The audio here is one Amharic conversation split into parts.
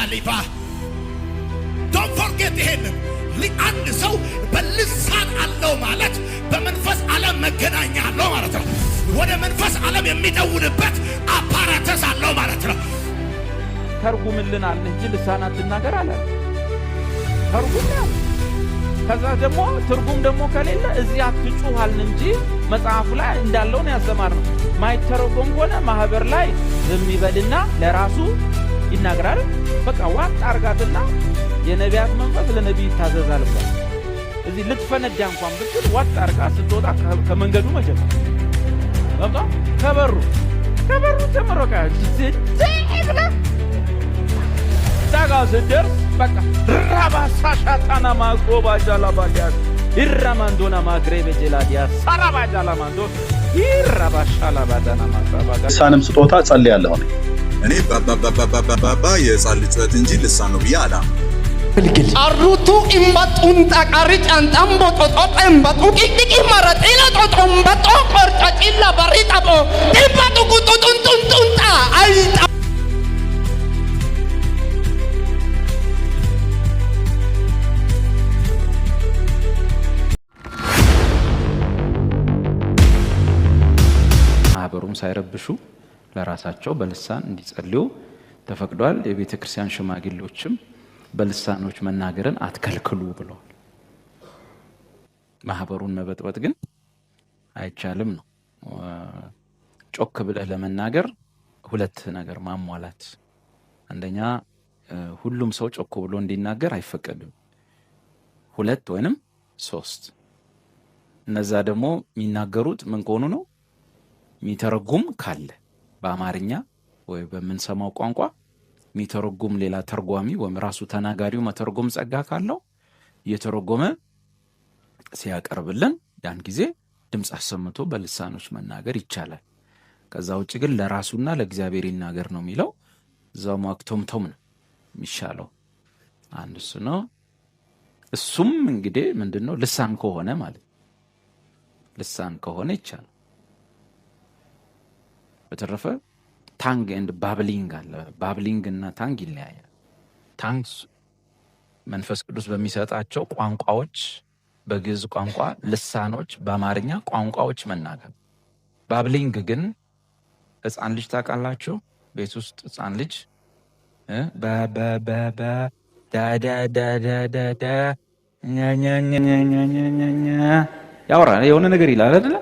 ሻሊባ don't forget ይሄንን አንድ ሰው በልሳን አለው ማለት በመንፈስ ዓለም መገናኛ አለው ማለት ነው። ወደ መንፈስ ዓለም የሚደውልበት አፓራተስ አለው ማለት ነው። ተርጉምልን አለ እንጂ ልሳናት ልናገር አለ። ተርጉም ነው። ከዛ ደግሞ ትርጉም ደግሞ ከሌለ እዚህ አትጩሃል እንጂ መጽሐፉ ላይ እንዳለው ነው ያስተማርነው። ማይተረጎም ሆነ ማህበር ላይ ዝም ይበልና ለራሱ ይናገራል። በቃ ዋጥ አርጋትና የነቢያት መንፈስ ለነቢይ ይታዘዛል። እዚህ ልትፈነዳ እንኳን ብትል ዋጥ አርጋ ስትወጣ ከመንገዱ መጀመር በቃ ከበሩ ተመረቃ ሲብላ ታጋ ዘደር በቃ ራባሳ ሻጣና ማቆባ ጃላባዲያ ይራማንዶና ማግሬበ ጀላዲያ ሰራባ ጃላማንዶ ይራባሻላ ባዳና ማራባጋ ልሳንም ስጦታ ጸልያለሁ። እኔ ባባባባባባ የጻል ልጭት እንጂ ልሳን ነው ብያ አላ አሩቱ ኢምባጡን ታቃሪጭ አንጣምቦ ጦጦ ኢምባጡ ቂቂቂ ማራጤላ ጦጦም ባጦ ቆርጫጭላ በሪጣቦ ኢምባጡ ቁጡጡንጡንጡንጣ አይጣ ማህበሩን ሳይረብሹ ለራሳቸው በልሳን እንዲጸልዩ ተፈቅዷል። የቤተ ክርስቲያን ሽማግሌዎችም በልሳኖች መናገርን አትከልክሉ ብለዋል። ማህበሩን መበጥበጥ ግን አይቻልም ነው። ጮክ ብለህ ለመናገር ሁለት ነገር ማሟላት። አንደኛ ሁሉም ሰው ጮክ ብሎ እንዲናገር አይፈቀድም። ሁለት ወይንም ሶስት። እነዛ ደግሞ የሚናገሩት ምን ከሆኑ ነው? የሚተረጉም ካለ በአማርኛ ወይ በምንሰማው ቋንቋ የሚተረጉም ሌላ ተርጓሚ ወይም ራሱ ተናጋሪው መተርጎም ጸጋ ካለው እየተረጎመ ሲያቀርብልን ያን ጊዜ ድምጽ አሰምቶ በልሳኖች መናገር ይቻላል። ከዛ ውጭ ግን ለራሱና ለእግዚአብሔር ይናገር ነው የሚለው። እዛው ማክቶምቶም ነው የሚሻለው። አንድ እሱ ነው። እሱም እንግዲህ ምንድነው ልሳን ከሆነ ማለት ልሳን ከሆነ ይቻላል። በተረፈ ታንግ ኤንድ ባብሊንግ አለ። ባብሊንግ እና ታንግ ይለያያል። ታንግ መንፈስ ቅዱስ በሚሰጣቸው ቋንቋዎች፣ በግዕዝ ቋንቋ ልሳኖች፣ በአማርኛ ቋንቋዎች መናገር። ባብሊንግ ግን ሕፃን ልጅ ታውቃላችሁ? ቤት ውስጥ ሕፃን ልጅ ያወራል፣ የሆነ ነገር ይላል አይደለ?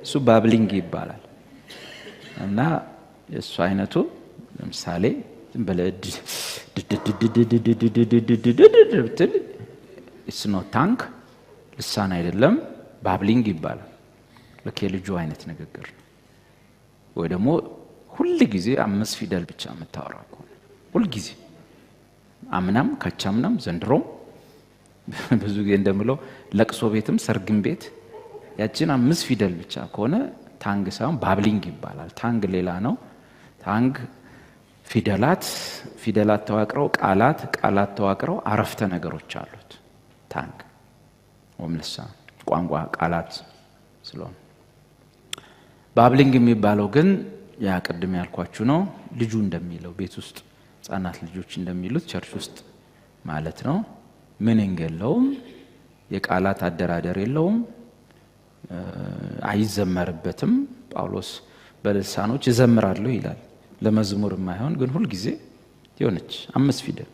እሱ ባብሊንግ ይባላል። እና እሱ አይነቱ ለምሳሌ በለድ እስኖ ታንክ ልሳን አይደለም፣ ባብሊንግ ይባላል። ለከ ልጁ አይነት ንግግር ወይ ደግሞ ሁሉ ጊዜ 5 ፊደል ብቻ የምታወራ ከሆነ ሁሉ ጊዜ አምናም ካቻምናም ዘንድሮም ብዙ ጊዜ እንደምለው ለቅሶ ቤትም ሰርግም ቤት ያችን 5 ፊደል ብቻ ከሆነ ታንግ ሳይሆን ባብሊንግ ይባላል። ታንግ ሌላ ነው። ታንግ ፊደላት ተዋቅረው ቃላት ተዋቅረው አረፍተ ነገሮች አሉት። ታንግ ወምልሳ ቋንቋ ቃላት ስለሆነ ባብሊንግ የሚባለው ግን ያ ቅድም ያልኳችሁ ነው። ልጁ እንደሚለው ቤት ውስጥ ህፃናት ልጆች እንደሚሉት ቸርች ውስጥ ማለት ነው። ምንንግ የለውም፣ የቃላት አደራደር የለውም፣ አይዘመርበትም። ጳውሎስ በልሳኖች ይዘምራሉ ይላል። ለመዝሙር የማይሆን ግን ሁሉ ጊዜ የሆነች 5 ፊደል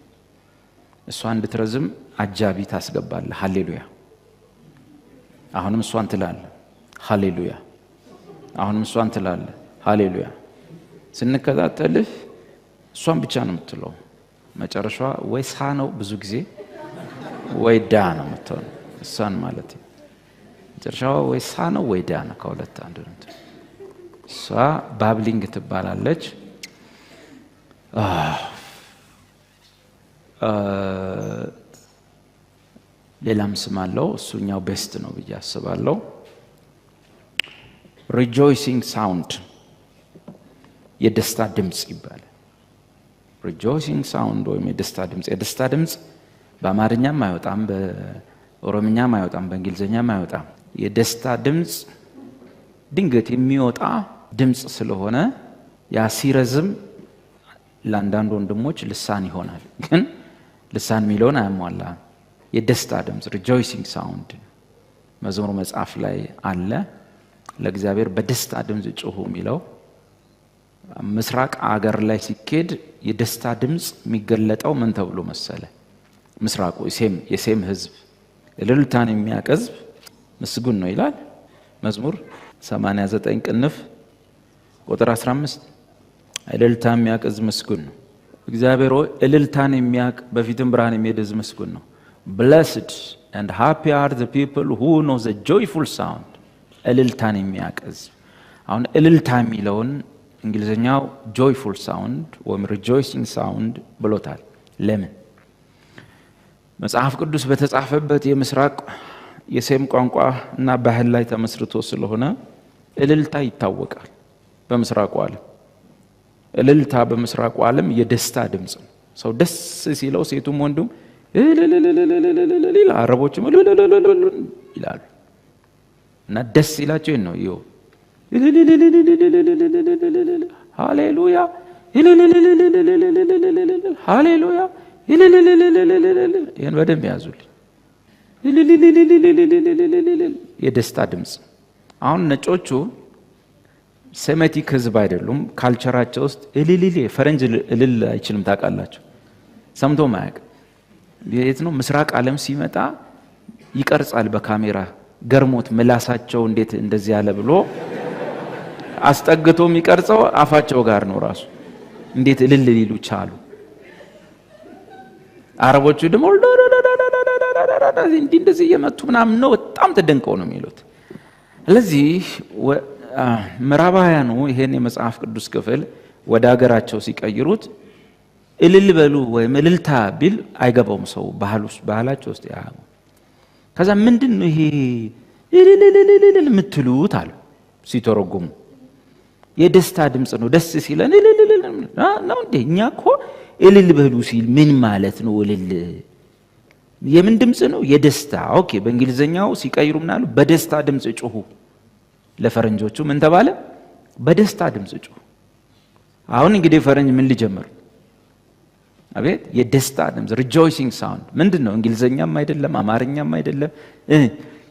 እሷ እንድትረዝም አጃቢ ታስገባለህ። ሃሌሉያ አሁንም እሷን ትላለህ። ሃሌሉያ አሁንም እሷን ትላለህ። ሃሌሉያ ስንከታተልህ እሷን ብቻ ነው የምትለው። መጨረሻዋ ወይ ሳ ነው ብዙ ጊዜ ወይ ዳ ነው የምትሆነው። እሷን ማለት መጨረሻዋ ወይ ሳ ነው ወይ ዳ ነው፣ ከሁለት አንዱ ነው። እሷ ባብሊንግ ትባላለች። ሌላም ስም አለው፣ እሱኛው ቤስት ነው ብዬ አስባለሁ። ሪጆይሲንግ ሳውንድ የደስታ ድምጽ ይባላል። ሪጆይሲንግ ሳውንድ ወይም የደስታ ድምጽ። የደስታ ድምጽ በአማርኛም አይወጣም፣ በኦሮምኛም አይወጣም፣ በእንግሊዝኛም አይወጣም። የደስታ ድምጽ ድንገት የሚወጣ ድምጽ ስለሆነ ያ ሲረዝም ለአንዳንድ ወንድሞች ልሳን ይሆናል፣ ግን ልሳን የሚለውን አያሟላ። የደስታ ድምፅ rejoicing sound መዝሙር መጽሐፍ ላይ አለ። ለእግዚአብሔር በደስታ ድምፅ ጮሁ የሚለው ምስራቅ አገር ላይ ሲኬድ የደስታ ድምፅ የሚገለጠው ምን ተብሎ መሰለ? ምስራቁ የሴም ህዝብ እልልታን የሚያቀዝብ ምስጉን ነው ይላል መዝሙር 89 ቅንፍ ቁጥር 15 እልልታ የሚያቀዝብ ምስጉን ነው። እግዚአብሔር እልልታን የሚያቅ በፊትም ብርሃን የሚያደዝ ምስጉን ነው። Blessed and happy are the people who know the joyful sound. እልልታን የሚያቀዝብ አሁን እልልታ የሚለውን እንግሊዘኛው joyful sound ወይም rejoicing sound ብሎታል። ለምን? መጽሐፍ ቅዱስ በተጻፈበት የምስራቅ የሴም ቋንቋ እና ባህል ላይ ተመስርቶ ስለሆነ እልልታ ይታወቃል በምስራቁ ዓለም። እልልታ በምስራቁ ዓለም የደስታ ድምጽ ነው። ሰው ደስ ሲለው ሴቱም ወንዱም እልልልልልልል አረቦችም ይላሉ እና ደስ ይላቸው ነው ይው ሃሌሉያ ሃሌሉያ ይሄን በደንብ ያዙልኝ። የደስታ ድምጽ አሁን ነጮቹ ሴሜቲክ ህዝብ አይደሉም። ካልቸራቸው ውስጥ እልልል ፈረንጅ እልል አይችልም ታውቃላችሁ። ሰምቶ ማያውቅ የት ነው ምስራቅ ዓለም ሲመጣ ይቀርጻል በካሜራ ገርሞት ምላሳቸው እንዴት እንደዚህ ያለ ብሎ አስጠግቶ የሚቀርጸው አፋቸው ጋር ነው ራሱ እንዴት እልል ሊሉ ቻሉ። አረቦቹ ደግሞ እንደዚህ እየመቱ ምናምን ነው በጣም ተደንቀው ነው የሚሉት። ስለዚህ ምዕራባውያኑ ይሄን የመጽሐፍ ቅዱስ ክፍል ወደ ሀገራቸው ሲቀይሩት እልል በሉ ወይም እልልታ ቢል አይገባውም ሰው ባህላቸው ውስጥ ያው ከዛ ምንድነው ይሄ እልልልልል የምትሉት አሉ ሲተረጉሙ። የደስታ ድምጽ ነው ደስ ሲለን እልልልል ነው እንዴ? እኛ እኮ እልል በሉ ሲል ምን ማለት ነው? እልል የምን ድምጽ ነው? የደስታ ኦኬ። በእንግሊዘኛው ሲቀይሩ ምናሉ በደስታ ድምጽ ጮሁ። ለፈረንጆቹ ምን ተባለ? በደስታ ድምጽ ጮሁ። አሁን እንግዲህ ፈረንጅ ምን ሊጀምር አቤት የደስታ ድምጽ rejoicing sound ምንድነው? እንግሊዘኛም አይደለም አማርኛም አይደለም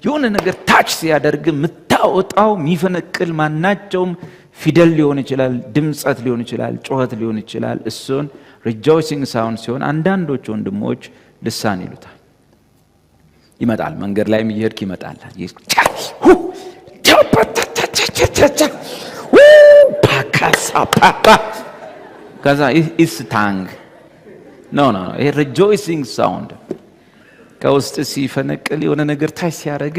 የሆነ ነገር ታች ሲያደርግ ምታወጣው ሚፈነቅል ማናቸውም ፊደል ሊሆን ይችላል፣ ድምጸት ሊሆን ይችላል፣ ጮህት ሊሆን ይችላል። እሱን rejoicing sound ሲሆን አንዳንዶች ወንድሞች ልሳን ይሉታል። ይመጣል መንገድ ላይ የሚሄድ ይመጣል ከዛ is tongue no ይሄ rejoicing sound ከውስጥ ሲፈነቅል የሆነ ነገር ታች ሲያደርግ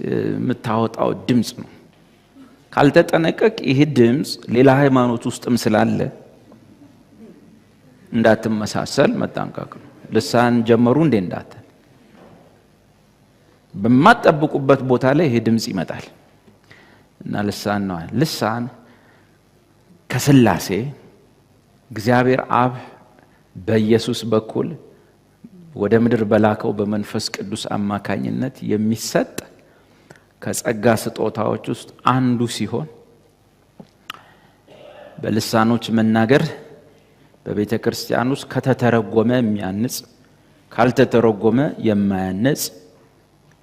የምታወጣው ድምጽ ነው። ካልተጠነቀቅ ይሄ ድምጽ ሌላ ሃይማኖት ውስጥም ስላለ እንዳትመሳሰል መጣንቀቅ ነው። ልሳን ጀመሩ እንደ እንዳተ በማጠብቁበት ቦታ ላይ ይሄ ድምጽ ይመጣል እና ልሳን ነው። ልሳን ከስላሴ እግዚአብሔር አብ በኢየሱስ በኩል ወደ ምድር በላከው በመንፈስ ቅዱስ አማካኝነት የሚሰጥ ከጸጋ ስጦታዎች ውስጥ አንዱ ሲሆን በልሳኖች መናገር በቤተ ክርስቲያን ውስጥ ከተተረጎመ የሚያንጽ ካልተተረጎመ የማያንጽ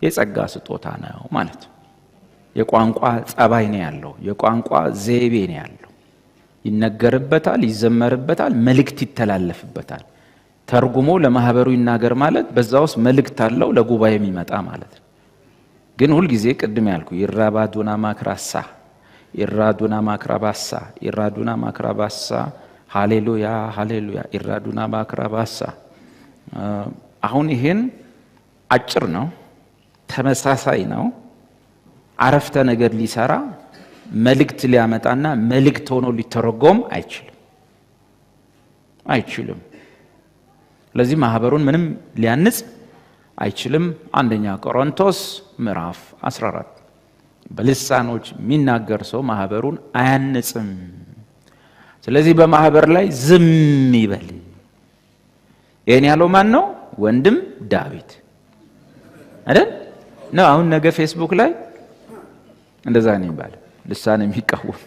የጸጋ ስጦታ ነው ማለት ነው። የቋንቋ ጸባይ ነው ያለው፣ የቋንቋ ዘይቤ ነው ያለው። ይነገርበታል፣ ይዘመርበታል፣ መልእክት ይተላለፍበታል። ተርጉሞ ለማህበሩ ይናገር ማለት በዛውስ መልእክት አለው ለጉባኤ የሚመጣ ማለት ነው። ግን ሁሉ ጊዜ ቅድም ያልኩ ይራባዱና ማክራሳ ይራዱና ማክራባሳ ይራዱና ማክራባሳ ሃሌሉያ ሃሌሉያ ይራዱና ማክራባሳ። አሁን ይሄን አጭር ነው፣ ተመሳሳይ ነው። አረፍተ ነገር ሊሰራ መልእክት ሊያመጣና መልእክት ሆኖ ሊተረጎም አይችልም። ለዚህ ማህበሩን ምንም ሊያንጽ አይችልም። አንደኛ ቆሮንቶስ ምዕራፍ 14 በልሳኖች የሚናገር ሰው ማህበሩን አያንጽም። ስለዚህ በማህበር ላይ ዝም ይበል። ይሄን ያለው ማን ነው? ወንድም ዳዊት አይደል ነው። አሁን ነገ ፌስቡክ ላይ እንደዛ ነው ይባል ልሳን የሚቃወም